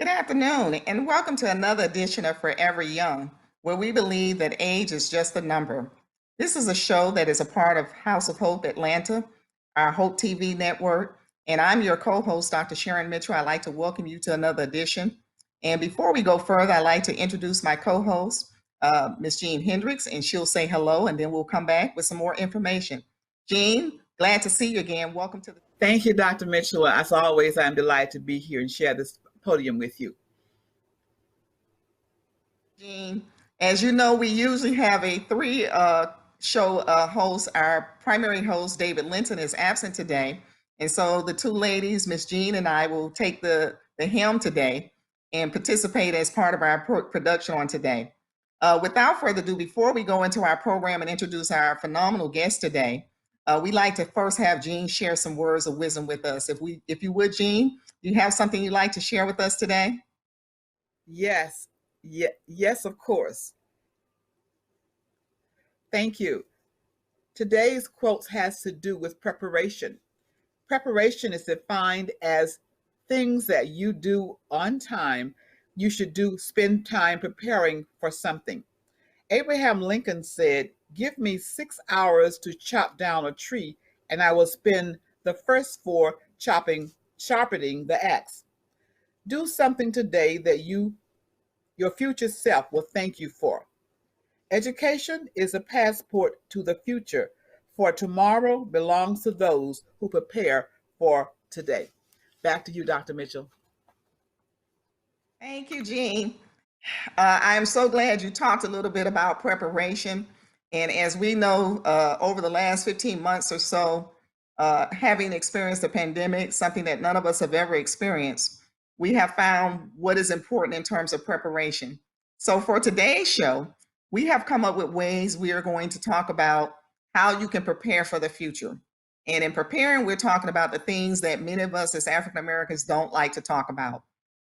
Good afternoon, and welcome to another edition of Forever Young, where we believe that age is just a number. This is a show that is a part of House of Hope Atlanta, our Hope TV network, and I'm your co host, Dr. Sharon Mitchell. I'd like to welcome you to another edition. And before we go further, I'd like to introduce my co host, Ms. Jean Hendricks, and she'll say hello, and then we'll come back with some more information. Jean, glad to see you again. Welcome to the. Thank you, Dr. Mitchell. As always, I'm delighted to be here and share this podium with you. Jean, as you know, we usually have a three show host. Our primary host, David Linton, is absent today. And so the two ladies, Miss Jean and I, will take the helm today and participate as part of our production on today. Without further ado, before we go into our program and introduce our phenomenal guest today, we'd like to first have Jean share some words of wisdom with us. If you would, Jean, do you have something you'd like to share with us today? Yes, yes, of course. Thank you. Today's quote has to do with preparation. Preparation is defined as things that you do on time. You should spend time preparing for something. Abraham Lincoln said, "Give me 6 hours to chop down a tree, and I will spend the first 4 sharpening the axe." Do something today that your future self will thank you for. Education is a passport to the future, for tomorrow belongs to those who prepare for today. Back to you, Dr. Mitchell. Thank you, Jean. I'm so glad you talked a little bit about preparation. And as we know, over the last 15 months or so, having experienced a pandemic, something that none of us have ever experienced, we have found what is important in terms of preparation. So for today's show, we have come up with ways we are going to talk about how you can prepare for the future. And in preparing, we're talking about the things that many of us as African Americans don't like to talk about.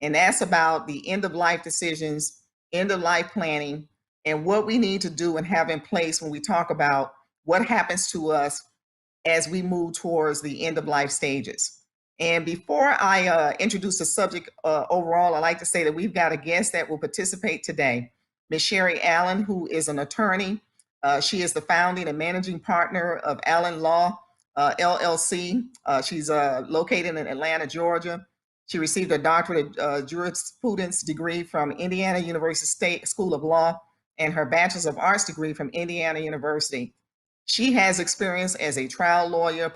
And that's about the end of life decisions, end of life planning, and what we need to do and have in place when we talk about what happens to us as we move towards the end of life stages. And before I introduce the subject overall, I'd like to say that we've got a guest that will participate today, Ms. Sherry Allen, who is an attorney. She is the founding and managing partner of Allen Law, LLC. She's located in Atlanta, Georgia. She received a doctorate of jurisprudence degree from Indiana University State School of Law and her bachelor's of arts degree from Indiana University. She has experience as a trial lawyer,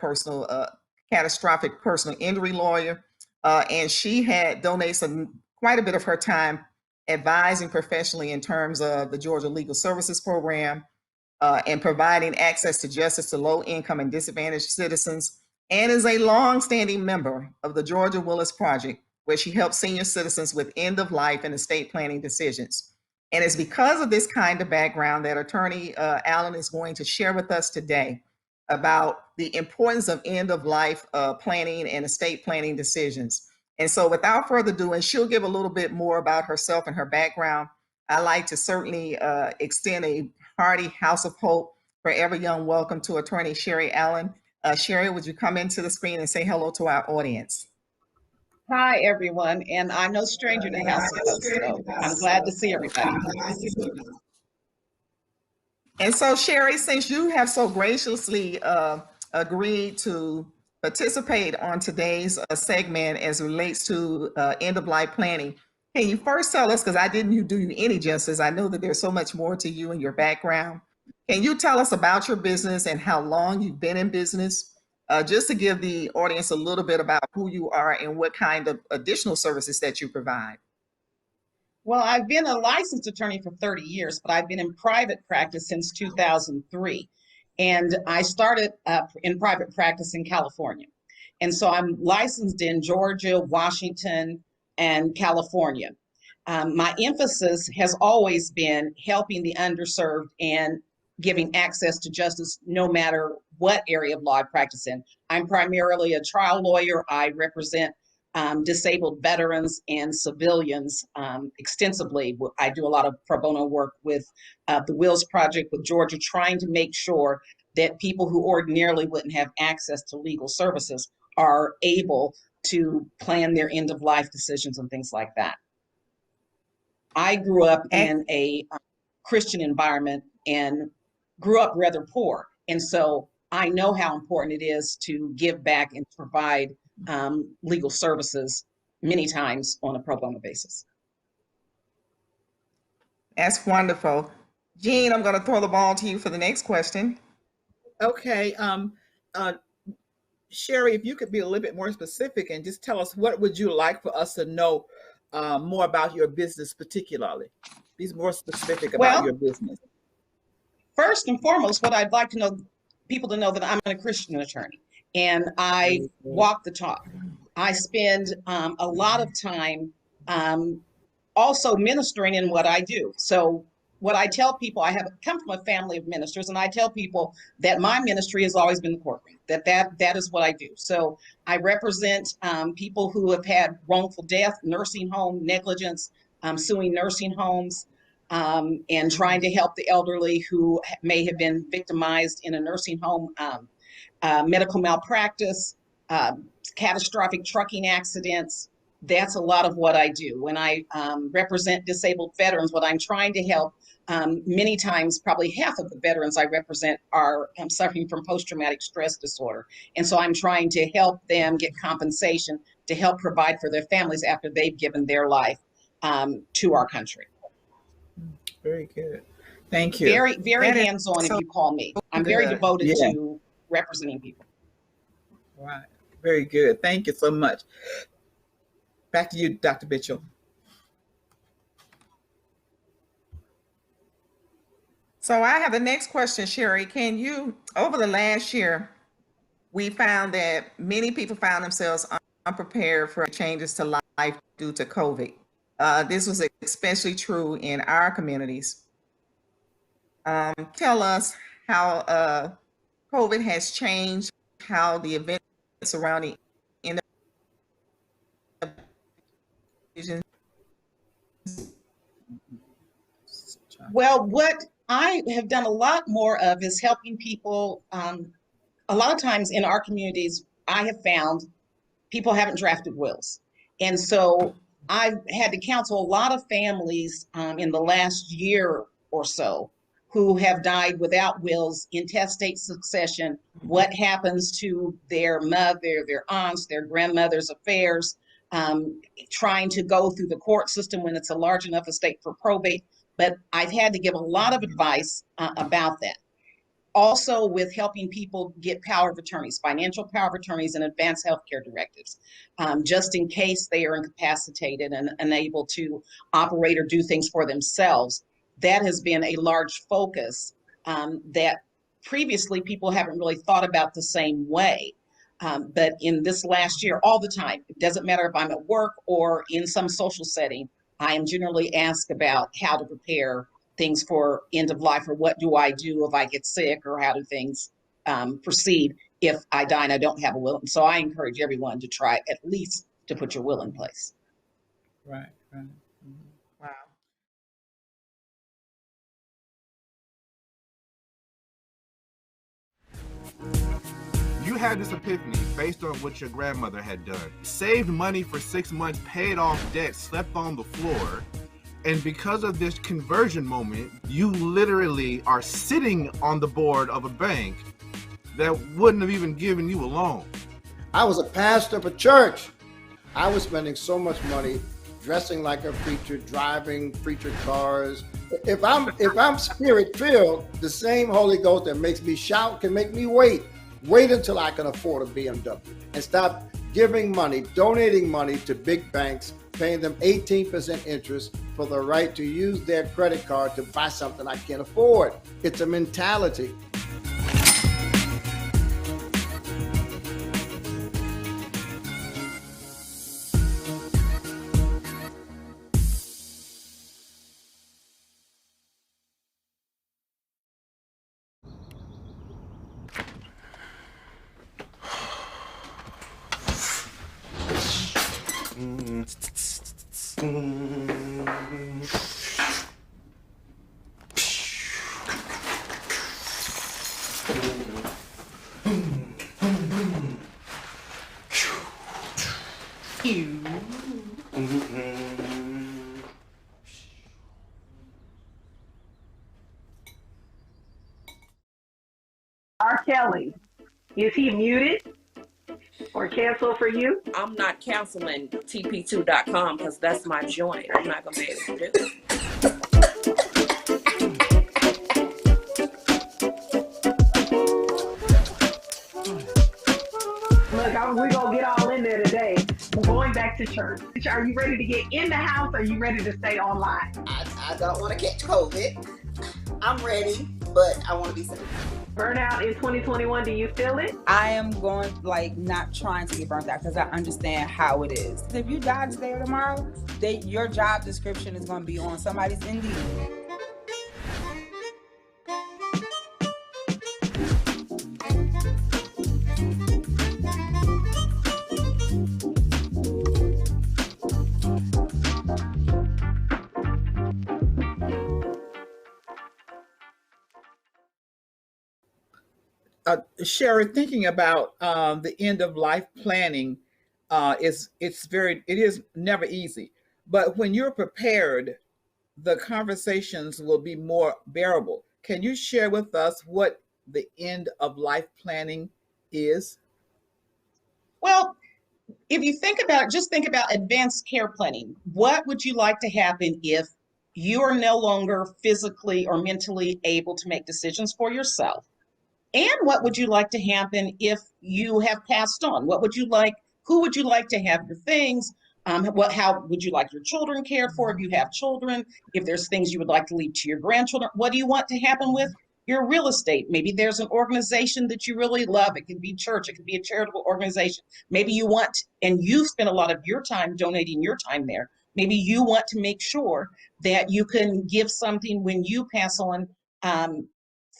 catastrophic personal injury lawyer, and she donates quite a bit of her time advising professionally in terms of the Georgia Legal Services Program and providing access to justice to low-income and disadvantaged citizens, and is a long-standing member of the Georgia Willis Project, where she helps senior citizens with end-of-life and estate planning decisions. And it's because of this kind of background that Attorney Allen is going to share with us today about the importance of end-of-life planning and estate planning decisions. And so without further ado, and she'll give a little bit more about herself and her background, I'd like to certainly extend a hearty House of Hope Forever Young welcome to Attorney Sherry Allen. Sherry, would you come into the screen and say hello to our audience? Hi, everyone, and I'm no stranger to House of Hope, so I'm glad to see everybody. And so, Sherry, since you have so graciously agreed to participate on today's segment as it relates to end-of-life planning, can you first tell us, because I didn't do you any justice, I know that there's so much more to you and your background. Can you tell us about your business and how long you've been in business? Just to give the audience a little bit about who you are and what kind of additional services that you provide. Well, I've been a licensed attorney for 30 years, but I've been in private practice since 2003. And I started in private practice in California. And so I'm licensed in Georgia, Washington, and California. My emphasis has always been helping the underserved and giving access to justice no matter what area of law I practice in. I'm primarily a trial lawyer. I represent disabled veterans and civilians extensively. I do a lot of pro bono work with the Wills Project with Georgia, trying to make sure that people who ordinarily wouldn't have access to legal services are able to plan their end of life decisions and things like that. I grew up in a Christian environment and grew up rather poor. And so I know how important it is to give back and provide legal services many times on a pro bono basis. That's wonderful. Jean, I'm going to throw the ball to you for the next question. Okay. Sherry, if you could be a little bit more specific and just tell us, what would you like for us to know more about your business particularly? Be more specific about your business. First and foremost, what I'd like to know, people to know that I'm a Christian attorney and I walk the talk. I spend a lot of time also ministering in what I do. So what I tell people, I have come from a family of ministers, and I tell people that my ministry has always been the courtroom, that is what I do. So I represent people who have had wrongful death, nursing home negligence, suing nursing homes, and trying to help the elderly who may have been victimized in a nursing home, medical malpractice, catastrophic trucking accidents. That's a lot of what I do. When I represent disabled veterans, what I'm trying to help, many times, probably half of the veterans I represent are suffering from post-traumatic stress disorder. And so I'm trying to help them get compensation to help provide for their families after they've given their life to our country. Very good. Thank you. Very, very hands-on if you call me. I'm very devoted to representing people. Right. Very good. Thank you so much. Back to you, Dr. Mitchell. So I have the next question, Sherry. Can you, over the last year, we found that many people found themselves unprepared for changes to life due to COVID. This was especially true in our communities. Tell us how COVID has changed, how the events surrounding Well, what I have done a lot more of is helping people. A lot of times in our communities, I have found people haven't drafted wills. And so I've had to counsel a lot of families in the last year or so who have died without wills, intestate succession, what happens to their mother, their aunts, their grandmother's affairs, trying to go through the court system when it's a large enough estate for probate. But I've had to give a lot of advice about that. Also with helping people get power of attorneys, financial power of attorneys, and advanced healthcare directives, just in case they are incapacitated and unable to operate or do things for themselves. That has been a large focus that previously people haven't really thought about the same way. But in this last year, all the time, it doesn't matter if I'm at work or in some social setting, I am generally asked about how to prepare things for end of life, or what do I do if I get sick, or how do things proceed if I die and I don't have a will. And so I encourage everyone to try at least to put your will in place. Right, right. Mm-hmm. Wow. You had this epiphany based on what your grandmother had done. Saved money for 6 months, paid off debt, slept on the floor. And because of this conversion moment, you literally are sitting on the board of a bank that wouldn't have even given you a loan. I was a pastor of a church. I was spending so much money dressing like a preacher, driving preacher cars. If I'm spirit-filled, the same Holy Ghost that makes me shout can make me wait. Wait until I can afford a BMW and stop giving money, donating money to big banks, paying them 18% interest for the right to use their credit card to buy something I can't afford. It's a mentality. R. Kelly, is he muted or canceled for you? I'm not canceling TP2.com because that's my joint. I'm not going to be able to do it. Look, we're going to get all in there today. Going back to church. Are you ready to get in the house or are you ready to stay online? I don't want to catch COVID. I'm ready, but I want to be safe. Burnout in 2021, do you feel it? I am going, not trying to get burnt out because I understand how it is. If you die today or tomorrow, your job description is going to be on somebody's Indeed. Sherry, thinking about the end of life planning it is never easy. But when you're prepared, the conversations will be more bearable. Can you share with us what the end of life planning is? Well, if you think about it, just think about advanced care planning. What would you like to happen if you are no longer physically or mentally able to make decisions for yourself? And what would you like to happen if you have passed on? What would you like? Who would you like to have your things? How would you like your children cared for if you have children? If there's things you would like to leave to your grandchildren, what do you want to happen with your real estate? Maybe there's an organization that you really love. It could be church. It could be a charitable organization. Maybe you want, and you've spent a lot of your time donating your time there. Maybe you want to make sure that you can give something when you pass on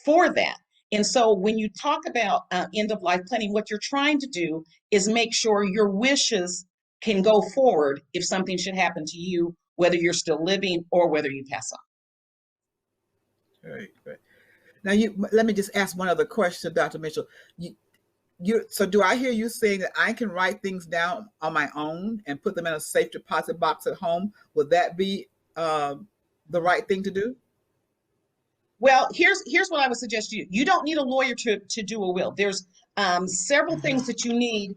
for that. And so when you talk about end of life planning, what you're trying to do is make sure your wishes can go forward if something should happen to you, whether you're still living or whether you pass on. Right. Now, let me just ask one other question, Dr. Mitchell. So do I hear you saying that I can write things down on my own and put them in a safe deposit box at home? Would that be the right thing to do? Well, here's what I would suggest to you. You don't need a lawyer to do a will. There's several things that you need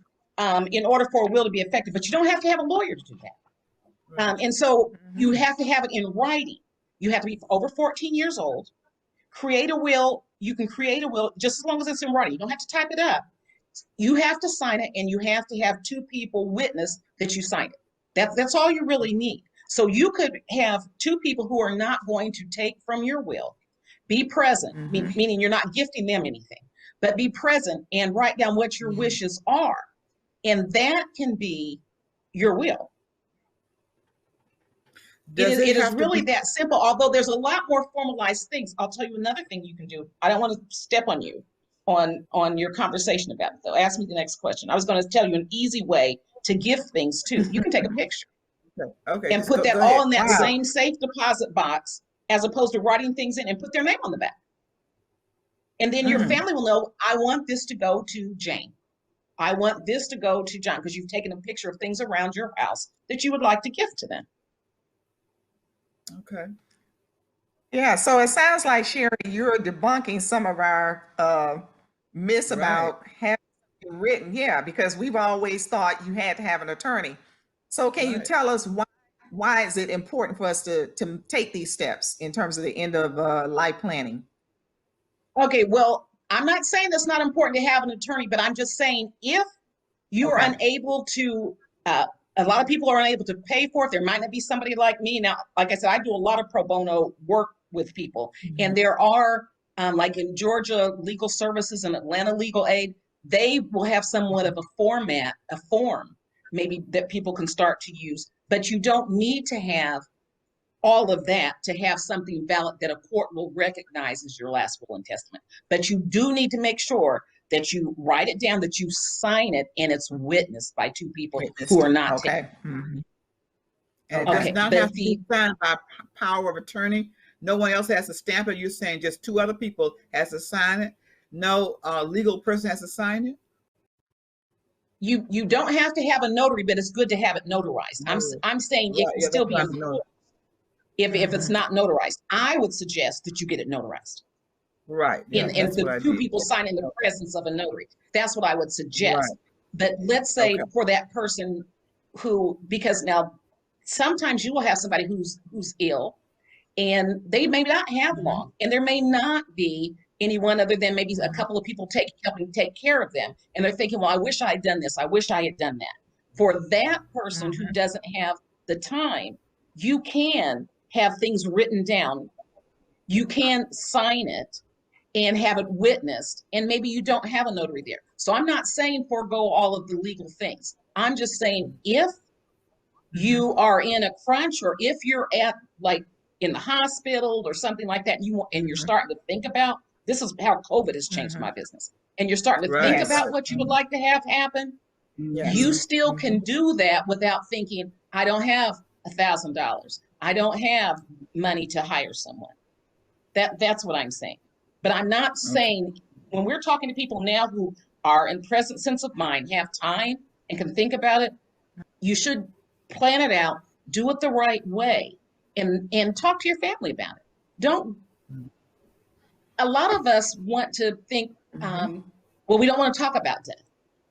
in order for a will to be effective, but you don't have to have a lawyer to do that. And so you have to have it in writing. You have to be over 14 years old. Create a will. You can create a will just as long as it's in writing. You don't have to type it up. You have to sign it, and you have to have two people witness that you signed it. That's all you really need. So you could have two people who are not going to take from your will. Be present, meaning you're not gifting them anything, but be present and write down what your wishes are. And that can be your will. It is really that simple, although there's a lot more formalized things. I'll tell you another thing you can do. I don't want to step on you on your conversation about it, though. Ask me the next question. I was going to tell you an easy way to gift things too. You can take a picture and put that all in that same safe deposit box, as opposed to writing things in and put their name on the back. And then your family will know, I want this to go to Jane. I want this to go to John, because you've taken a picture of things around your house that you would like to gift to them. Okay. Yeah, so it sounds like, Sherry, you're debunking some of our myths about having it written. Yeah, because we've always thought you had to have an attorney. So can you tell us why is it important for us to take these steps in terms of the end of life planning? Okay, well, I'm not saying that's not important to have an attorney, but I'm just saying if you are unable to, a lot of people are unable to pay for it. There might not be somebody like me. Now, like I said, I do a lot of pro bono work with people, and there are, like in Georgia Legal Services and Atlanta Legal Aid, they will have somewhat of a form maybe that people can start to use. But you don't need to have all of that to have something valid that a court will recognize as your last will and testament. But you do need to make sure that you write it down, that you sign it, and it's witnessed by two people who are not. And it does not have to be signed by power of attorney. No one else has to stamp it. You're saying just two other people has to sign it. No legal person has to sign it. You don't have to have a notary, but it's good to have it notarized. I'm saying it can still be enforced if it's not notarized. I would suggest that you get it notarized. Right. And the two people sign in the presence of a notary. That's what I would suggest. Right. But let's say for that person who, because now sometimes you will have somebody who's ill and they may not have long, and there may not be anyone other than maybe a couple of people helping take care of them. And they're thinking, well, I wish I had done this. I wish I had done that. For that person who doesn't have the time, you can have things written down. You can sign it and have it witnessed, and maybe you don't have a notary there. So I'm not saying forego all of the legal things. I'm just saying if you are in a crunch, or if you're at like in the hospital or something like that, and you're starting to think about, this is how COVID has changed my business, and you're starting to think about what you would like to have happen, you still can do that without thinking, I don't have $1,000. I don't have money to hire someone. That's what I'm saying. But I'm not saying, when we're talking to people now who are in present sense of mind, have time and can think about it, you should plan it out, do it the right way, and talk to your family about it. A lot of us want to think, well, we don't want to talk about death,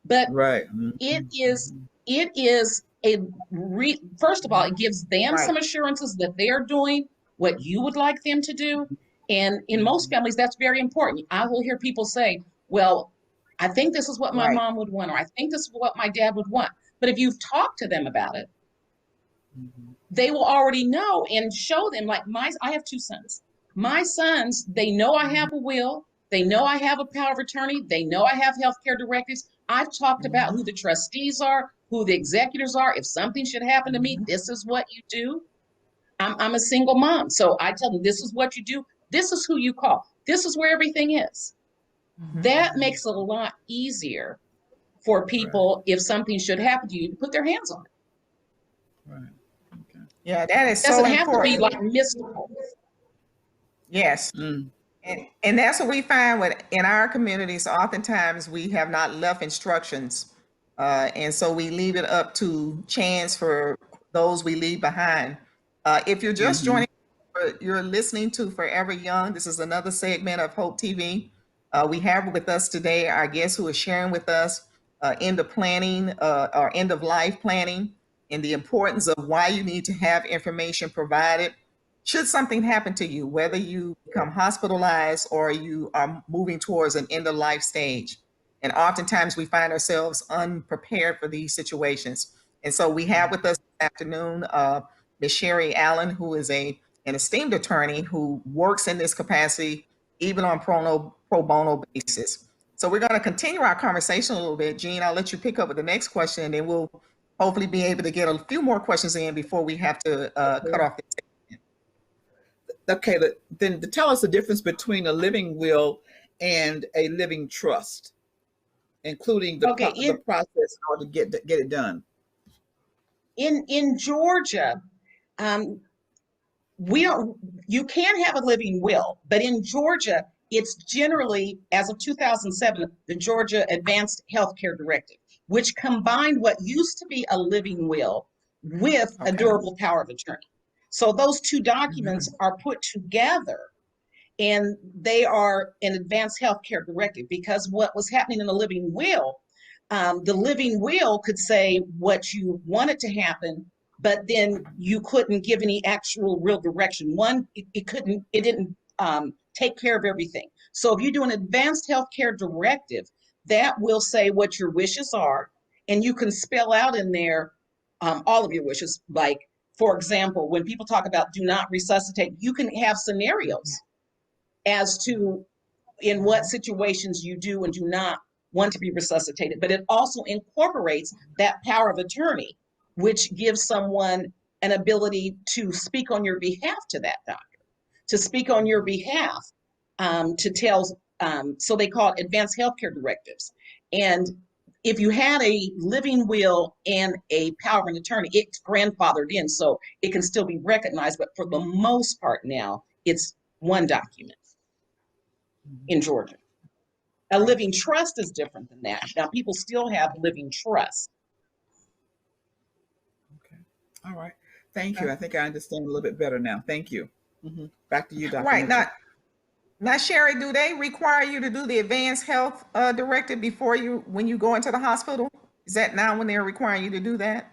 but it is first of all, it gives them some assurances that they're doing what you would like them to do. And in most families, that's very important. I will hear people say, well, I think this is what my mom would want, or I think this is what my dad would want. But if you've talked to them about it, they will already know, and show them, like I have 2 sons. My sons, they know I have a will. They know I have a power of attorney. They know I have healthcare directives. I've talked about who the trustees are, who the executors are. If something should happen to me, this is what you do. I'm a single mom. So I tell them, this is what you do. This is who you call. This is where everything is. That makes it a lot easier for people, if something should happen to you, to put their hands on it. Yeah, that is so important. It doesn't have to be like mystical. Yes. And that's what we find in our communities. Oftentimes we have not left instructions. And so we leave it up to chance for those we leave behind. If you're just joining, you're listening to Forever Young. This is another segment of Hope TV. We have with us today our guest who is sharing with us end of planning or end of life planning, and the importance of why you need to have information provided should something happen to you, whether you become hospitalized or you are moving towards an end of life stage. And oftentimes we find ourselves unprepared for these situations. And so we have with us this afternoon Ms. Sherry Allen, who is an esteemed attorney who works in this capacity, even on pro bono basis. So we're going to continue our conversation a little bit. Jean, I'll let you pick up with the next question, and then we'll hopefully be able to get a few more questions in before we have to cut off this. Okay, then tell us the difference between a living will and a living trust, including the process in order to get it done. In Georgia, you can have a living will, but in Georgia, it's generally, as of 2007, the Georgia Advanced Healthcare Directive, which combined what used to be a living will with a durable power of attorney. So those two documents are put together, and they are an advanced healthcare directive, because what was happening in the living will could say what you wanted to happen, but then you couldn't give any actual real direction. One, it didn't take care of everything. So if you do an advanced healthcare directive, that will say what your wishes are, and you can spell out in there all of your wishes. Like, for example, when people talk about do not resuscitate, you can have scenarios as to in what situations you do and do not want to be resuscitated. But it also incorporates that power of attorney, which gives someone an ability to speak on your behalf to that doctor, to speak on your behalf, to tell, so they call it advanced healthcare directives. And if you had a living will and a power of attorney, it's grandfathered in, so it can still be recognized. But for the most part now, it's one document in Georgia. A living trust is different than that. Now, people still have living trust. Okay. All right. Thank you. I think I understand a little bit better now. Thank you. Back to you, Dr. Right. Mitchell. Now, Sherry, do they require you to do the advanced health directive before when you go into the hospital? Is that now when they're requiring you to do that?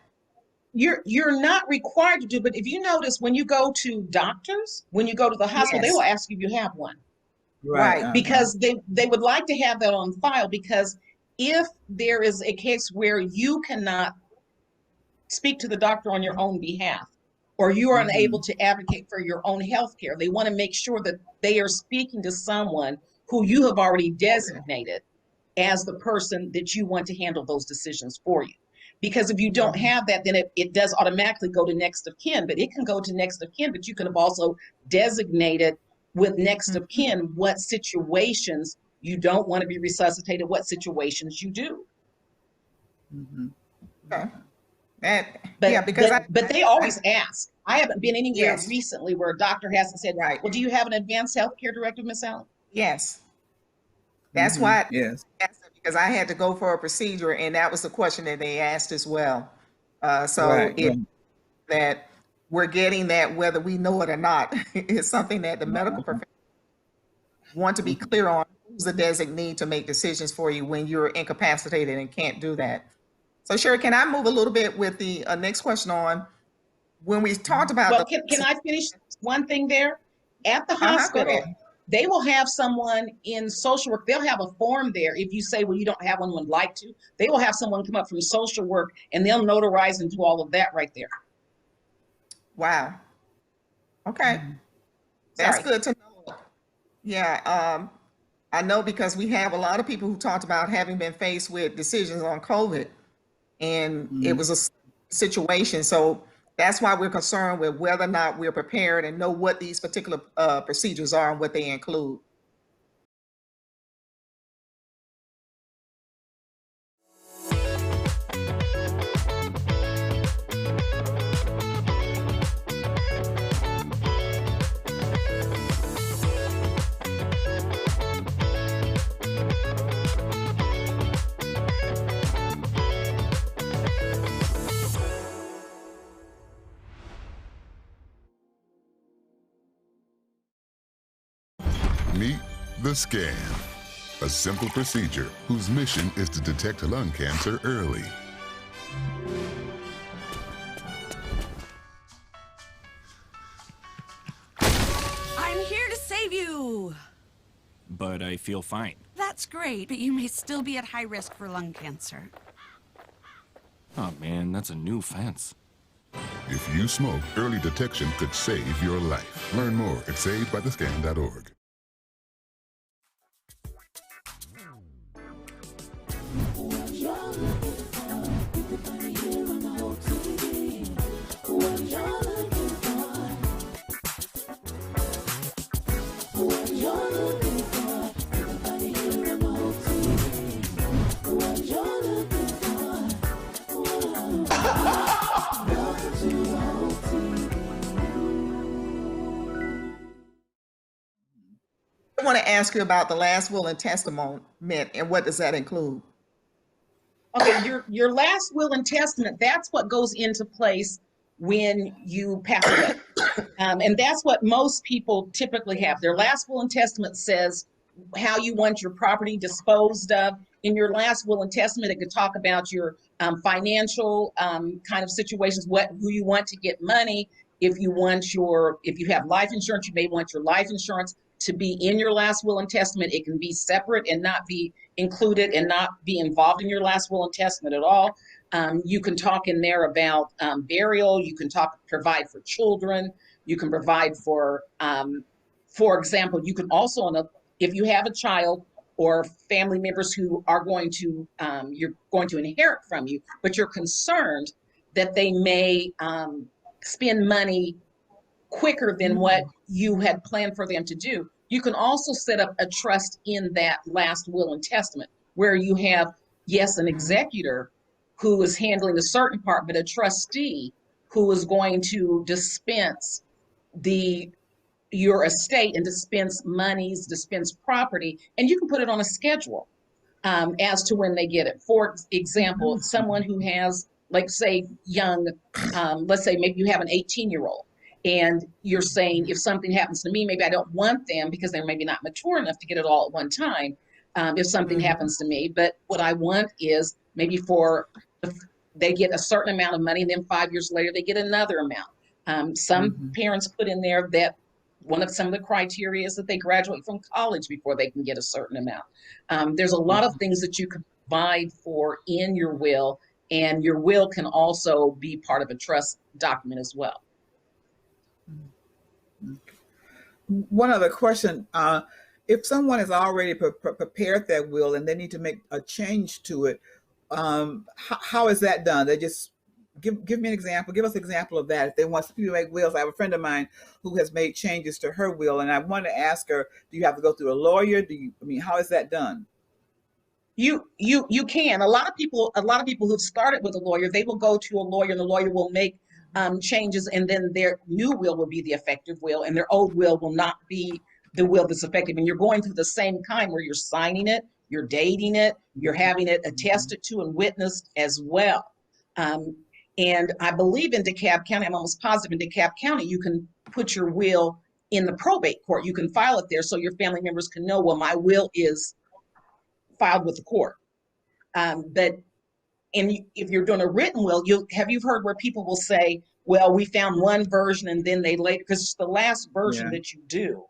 You're not required to do, but if you notice when you go to doctors, when you go to the hospital, they Yes. will ask you if you have one. Right. Because they would like to have that on file, because if there is a case where you cannot speak to the doctor on your own behalf, or you are unable to advocate for your own health care, they want to make sure that they are speaking to someone who you have already designated as the person that you want to handle those decisions for you. Because if you don't have that, then it does automatically go to next of kin, but it can go to next of kin, but you could have also designated with next of kin what situations you don't want to be resuscitated, what situations you do. Okay. But they always ask. I haven't been anywhere Yes. recently where a doctor hasn't said, Right. well, do you have an advanced healthcare directive, Ms. Allen? Yes. That's why. Yes. Because I had to go for a procedure, and that was the question that they asked as well. That we're getting that whether we know it or not is something that the medical professionals want to be clear on who's the designee to make decisions for you when you're incapacitated and can't do that. So Sherry, can I move a little bit with the next question on when we talked about? Well, can I finish one thing there? At the hospital, they will have someone in social work. They'll have a form there. If you say, well, you don't have one, would like to, they will have someone come up from social work and they'll notarize and do all of that right there. Wow. Okay. That's good to know. Yeah. I know because we have a lot of people who talked about having been faced with decisions on COVID, and it was a situation. So that's why we're concerned with whether or not we're prepared and know what these particular procedures are and what they include. Meet the scan, a simple procedure whose mission is to detect lung cancer early. I'm here to save you. But I feel fine. That's great, but you may still be at high risk for lung cancer. Oh man, that's a new fence. If you smoke, early detection could save your life. Learn more at savedbythescan.org. I want to ask you about the last will and testament, and what does that include? Okay, your last will and testament, that's what goes into place when you pass away. And that's what most people typically have. Their last will and testament says how you want your property disposed of. In your last will and testament, it could talk about your financial kind of situations, who you want to get money. If you have life insurance, you may want your life insurance to be in your last will and testament. It can be separate and not be included and not be involved in your last will and testament at all. You can talk in there about burial. You can provide for children. You can provide for example, you can also, if you have a child or family members who are you're going to inherit from you, but you're concerned that they may spend money quicker than what you had planned for them to do, you can also set up a trust in that last will and testament where you have, yes, an executor who is handling a certain part, but a trustee who is going to dispense the your estate and dispense monies, dispense property, and you can put it on a schedule as to when they get it. For example, someone who has, like, say, young, let's say maybe you have an 18-year-old, and you're saying, if something happens to me, maybe I don't want them because they're maybe not mature enough to get it all at one time. If something happens to me, but what I want is maybe they get a certain amount of money, and then 5 years later they get another amount. Some parents put in there that some of the criteria is that they graduate from college before they can get a certain amount. There's a lot of things that you can provide for in your will, and your will can also be part of a trust document as well. One other question. If someone has already prepared their will and they need to make a change to it, how is that done? They just give me an example. Give us an example of that. If they want to make wills, I have a friend of mine who has made changes to her will, and I wanted to ask her, do you have to go through a lawyer? How is that done? You can. A lot of people who've started with a lawyer, they will go to a lawyer, and the lawyer will make changes, and then their new will be the effective will, and their old will not be the will that's effective. And you're going through the same kind where you're signing it, you're dating it, you're having it attested to and witnessed as well. And I believe in DeKalb County, I'm almost positive in DeKalb County, you can put your will in the probate court. You can file it there so your family members can know, well, my will is filed with the court. If you're doing a written will, you've heard where people will say, well, we found one version, and then they later, because it's the last version that you do,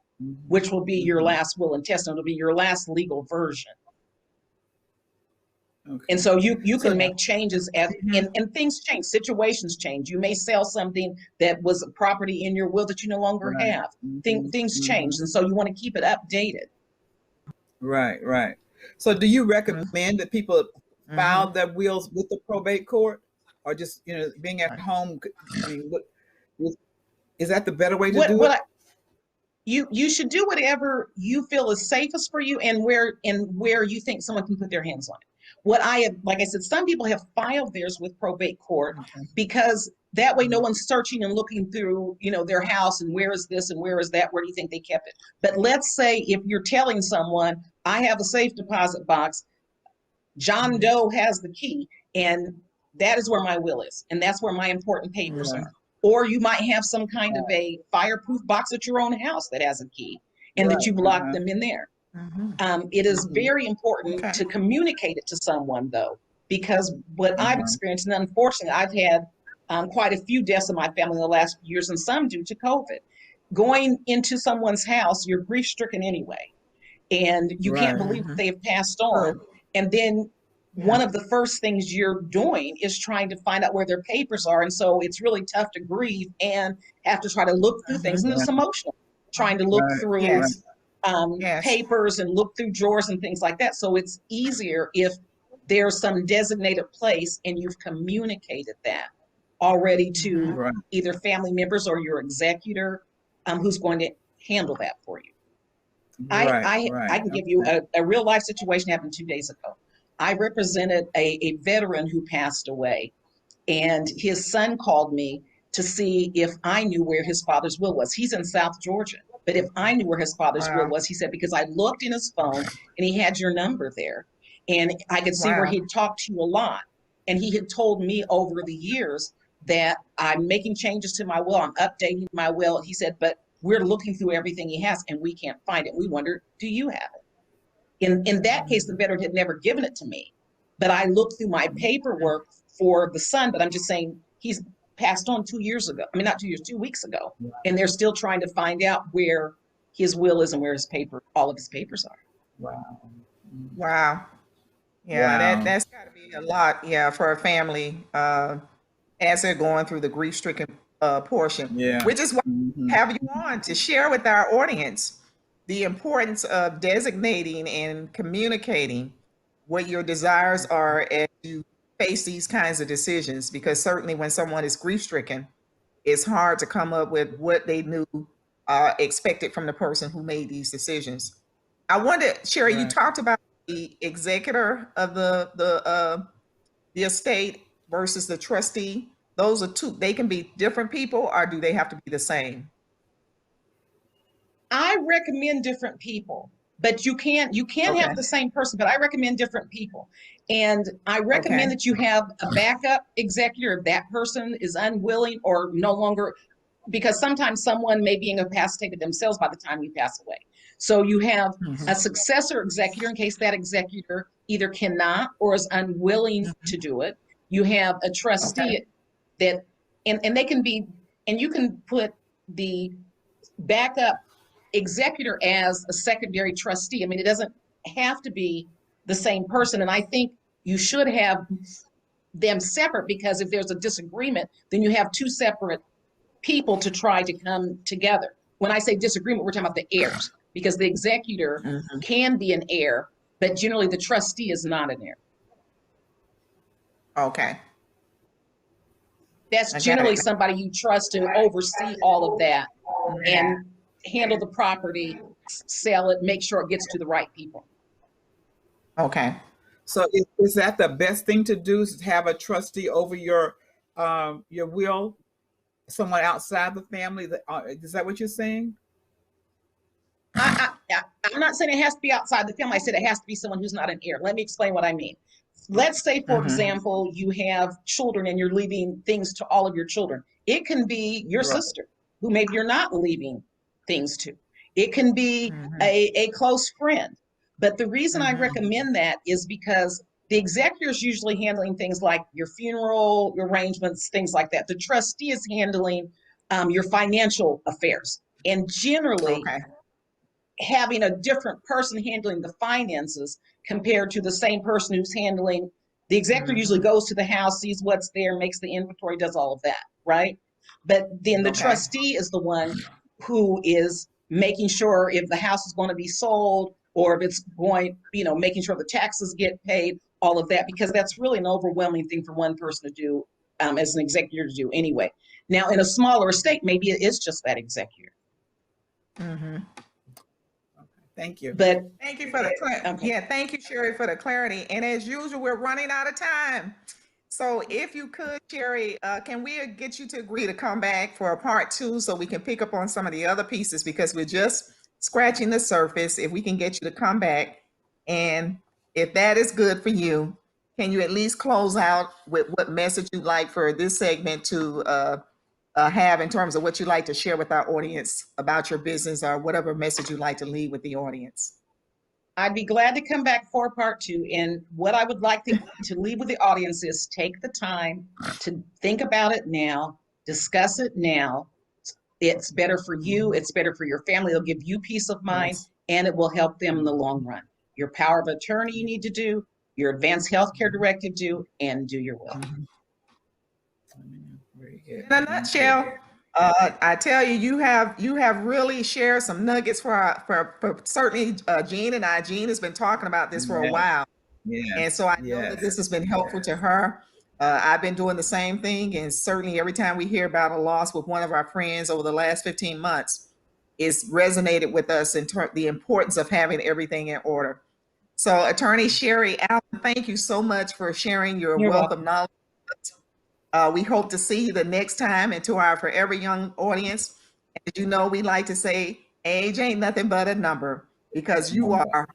which will be your last will and testament, will be your last legal version. Okay. And so you can make changes and things change, situations change. You may sell something that was a property in your will that you no longer have. Things change, and so you want to keep it updated. Right. So do you recommend that people file their wills with the probate court, or just being at home? Is that the better way to do it? You should do whatever you feel is safest for you, and where you think someone can put their hands on it. Like I said, some people have filed theirs with probate court because that way no one's searching and looking through, their house and where is this and where is that, where do you think they kept it? But let's say if you're telling someone, I have a safe deposit box, John Doe has the key, and that is where my will is, and that's where my important papers are. Or you might have some kind of a fireproof box at your own house that has a key, and that you've locked them in there. It is very important to communicate it to someone, though, because what I've experienced, and unfortunately I've had quite a few deaths in my family in the last few years, and some due to COVID. Going into someone's house, you're grief-stricken anyway, and you can't believe that they've passed on. And then one of the first things you're doing is trying to find out where their papers are, and so it's really tough to grieve and have to try to look through things, and it's emotional, trying to look through papers and look through drawers and things like that. So it's easier if there's some designated place and you've communicated that already to either family members or your executor who's going to handle that for you. I can give you a real life situation happened 2 days ago. I represented a veteran who passed away, and his son called me to see if I knew where his father's will was. He's in South Georgia. But if I knew where his father's will was, he said, because I looked in his phone and he had your number there. And I could see where he'd talked to you a lot. And he had told me over the years that I'm making changes to my will, I'm updating my will. And he said, but we're looking through everything he has and we can't find it. We wonder, do you have it? In that case, the veteran had never given it to me. But I looked through my paperwork for the son, but I'm just saying he's passed on 2 years ago. I mean, not 2 years, 2 weeks ago. And they're still trying to find out where his will is and where all of his papers are. Wow. Yeah, that's got to be a lot, for a family as they're going through the grief-stricken portion. Which is why we have you on to share with our audience the importance of designating and communicating what your desires are as you face these kinds of decisions, because certainly when someone is grief-stricken, it's hard to come up with what they knew expected from the person who made these decisions. I wonder, Sherry, you talked about the executor of the estate versus the trustee. Those are two. They can be different people, or do they have to be the same? I recommend different people, but you can't have the same person, but I recommend different people. And I recommend that you have a backup executor if that person is unwilling or no longer, because sometimes someone may be incapacitated themselves by the time you pass away. So you have a successor executor in case that executor either cannot or is unwilling to do it. You have a trustee that, and they can be, and you can put the backup executor as a secondary trustee. I mean, it doesn't have to be the same person. And I think you should have them separate, because if there's a disagreement, then you have two separate people to try to come together. When I say disagreement, we're talking about the heirs, because the executor can be an heir, but generally the trustee is not an heir. Okay. That's generally somebody you trust to oversee all of that and handle the property, sell it, make sure it gets to the right people. Okay. So is that the best thing to do, is have a trustee over your will, someone outside the family? Is that what you're saying? I'm not saying it has to be outside the family. I said it has to be someone who's not an heir. Let me explain what I mean. Let's say, for example, you have children and you're leaving things to all of your children. It can be your sister who maybe you're not leaving things to. It can be a close friend. But the reason I recommend that is because the executor is usually handling things like your funeral arrangements, things like that. The trustee is handling your financial affairs. And generally, having a different person handling the finances compared to the same person who's handling, the executor usually goes to the house, sees what's there, makes the inventory, does all of that, right? But then the trustee is the one who is making sure if the house is going to be sold, or if it's going, making sure the taxes get paid, all of that, because that's really an overwhelming thing for one person to do, as an executor to do anyway. Now, in a smaller estate, maybe it is just that executor. Thank you. But thank you for the thank you, Sherry, for the clarity. And as usual, we're running out of time. So if you could, Sherry, can we get you to agree to come back for a part 2 so we can pick up on some of the other pieces, because we're just scratching the surface. If we can get you to come back, and if that is good for you, can you at least close out with what message you'd like for this segment to have in terms of what you'd like to share with our audience about your business, or whatever message you'd like to leave with the audience? I'd be glad to come back for part 2. And what I would like to leave with the audience is take the time to think about it now, discuss it now. It's better for you. It's better for your family. It'll give you peace of mind, and it will help them in the long run. Your power of attorney you need to do, your advanced healthcare directive do, and do your will. In a nutshell, I tell you, you have really shared some nuggets for certainly Jean and I. Jean has been talking about this for a while, and so I know that this has been helpful to her. I've been doing the same thing, and certainly every time we hear about a loss with one of our friends over the last 15 months, it's resonated with us in the importance of having everything in order. So, Attorney Sherry Allen, thank you so much for sharing your wealth of knowledge. We hope to see you the next time. And to our Forever Young audience, as you know, we like to say, age ain't nothing but a number, because you are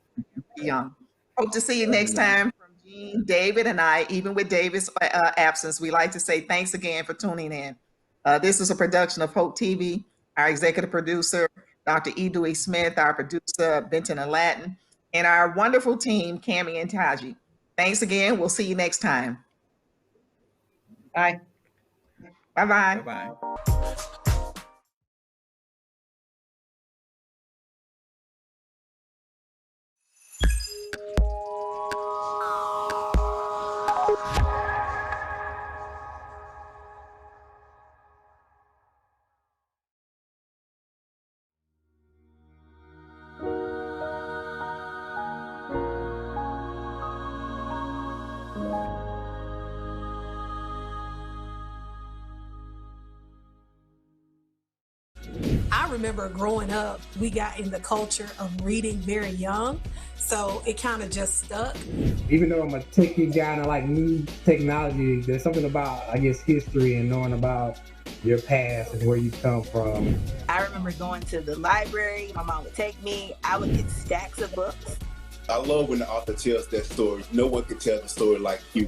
young. Hope to see you next time. From Jean, David, and I, even with David's absence, we like to say thanks again for tuning in. This is a production of Hope TV. Our executive producer, Dr. E. Dewey Smith, our producer, Benton Alatin, and our wonderful team, Cammie and Taji. Thanks again. We'll see you next time. Bye. Bye-bye. Bye-bye. remember growing up, we got in the culture of reading very young, so it kind of just stuck. Even though I'm a techie guy and I like new technology, there's something about, I guess, history and knowing about your past and where you come from. I remember going to the library. My mom would take me. I would get stacks of books. I love when the author tells that story. No one can tell the story like you.